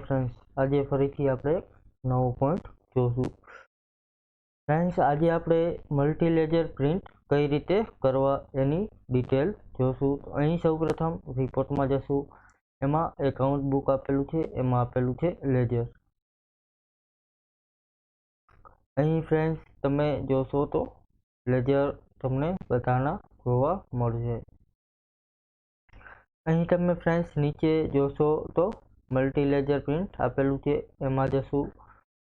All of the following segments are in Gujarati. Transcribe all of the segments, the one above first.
फ्रेंड्स आज फरीथी आपणे नवो पॉइंट जोशुं। फ्रेंड्स आज आपणे मल्टीलेजर प्रिंट कई रीते करवा एनी डिटेल जोशुं। अहीं सौ प्रथम रिपोर्ट में जशुं, एमां एकाउंट बुक आपेलुं छे, एमां आपेलुं छे लेजर। अहीं फ्रेंड्स तमे जोशो तो लेजर तमने बधाना जोवा मळशे। अहीं तमे फ्रेंड्स नीचे जोशो तो मल्टीलेजर प्रिंट आपेलू है, एमां जशुं।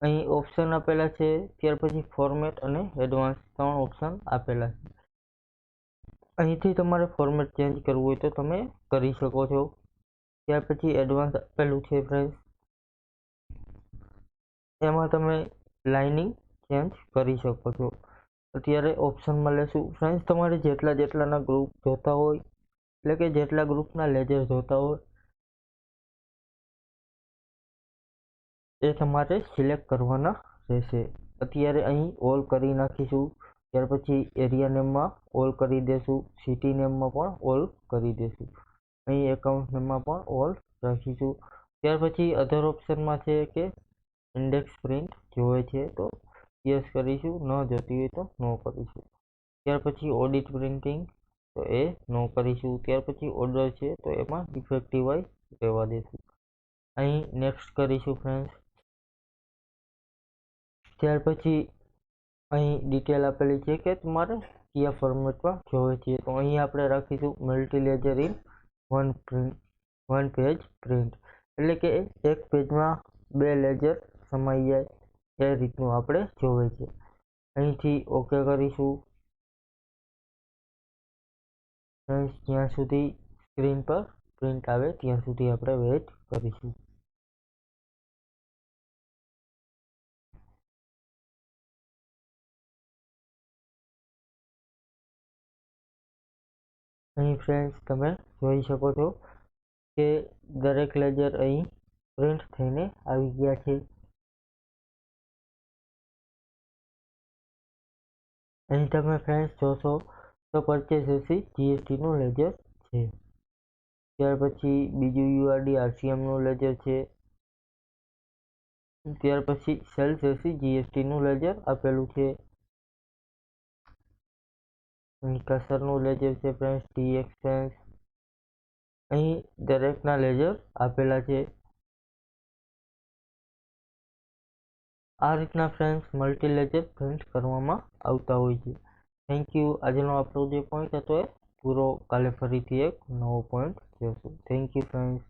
अहीं ऑप्शन आपेला है, त्यार पछी फॉर्मेट अने एडवांस त्रण ऑप्शन आपेला है। અહીંથી તમારે ફોર્મેટ ચેન્જ કરવું હોય તો તમે કરી શકો છો। ત્યાર પછી એડવાન્સ આપેલું છે ફ્રેન્ડ્સ, એમાં તમે લાઇનિંગ ચેન્જ કરી શકો છો। અત્યારે ઓપ્શનમાં લેશું ફ્રેન્ડ્સ, તમારે જેટલાના ગ્રુપ જોતા હોય, એટલે કે જેટલા ગ્રુપના લેજર જોતા હોય એ તમારે સિલેક્ટ કરવાના રહેશે। અત્યારે અહીં ઓલ કરી નાખીશું, ત્યાર પછી એરિયા નેમમાં ઓલ કરી દેશું, સિટી નેમમાં પણ ઓલ કરી દેશું, અહીં એકાઉન્ટ નેમમાં પણ ઓલ રાખીશું। ત્યાર પછી અધર ઓપ્શનમાં છે કે ઇન્ડેક્સ પ્રિન્ટ જોવે છે તો યસ કરીશું, ન જોતી હોય તો નો કરીશું। ત્યાર પછી ઓડિટ પ્રિન્ટિંગ તો એ નો કરીશું। ત્યાર પછી ઓર્ડર છે તો એમાં ડિફેક્ટિવ હોય રહેવા દેશું, અહીં નેક્સ્ટ કરીશું ફ્રેન્ડ્સ। ત્યાર પછી અહીં ડિટેલ આપેલી છે કે તમારે કયા ફોર્મેટમાં જોવે છે, તો અહીં આપણે રાખીશું મલ્ટીલેજર ઇન વન પેજ પ્રિન્ટ, એટલે કે એક પેજમાં બે લેજર સમાઈ જાય એ રીતનું આપણે જોવે છે। અહીંથી ઓકે કરીશું ફ્રેન્ડ્સ, જ્યાં સુધી સ્ક્રીન પર પ્રિન્ટ આવે ત્યાં સુધી આપણે વેઇટ કરીશું। અહીં ફ્રેન્ડ્સ તમે જોઈ શકો છો કે દરેક લેજર અહીં પ્રિન્ટ થઈને આવી ગયા છે। અહીં તમે ફ્રેન્ડ્સ જોશો તો પરચેસ એસી જીએસટી નું લેજર છે। ત્યાર પછી બીજું યુઆરડી આરસીએમ નું લેજર છે। ત્યાર પછી સેલ્સ એસી જીએસટી નું લેજર આપેલું છે। કસર નું લેજર છે ફ્રેન્ડ્સ, ટી એક્સપેન્સ, અહીં દરેકના લેજર આપેલા છે। આ રીતના ફ્રેન્ડ્સ મલ્ટીલેજર પ્રિન્ટ કરવામાં આવતા હોય છે। Thank you. આજનો આપણો જે પોઈન્ટ હતો એ પૂરો, કાલે ફરીથી એક નવો પોઈન્ટ જોશું। Thank you friends.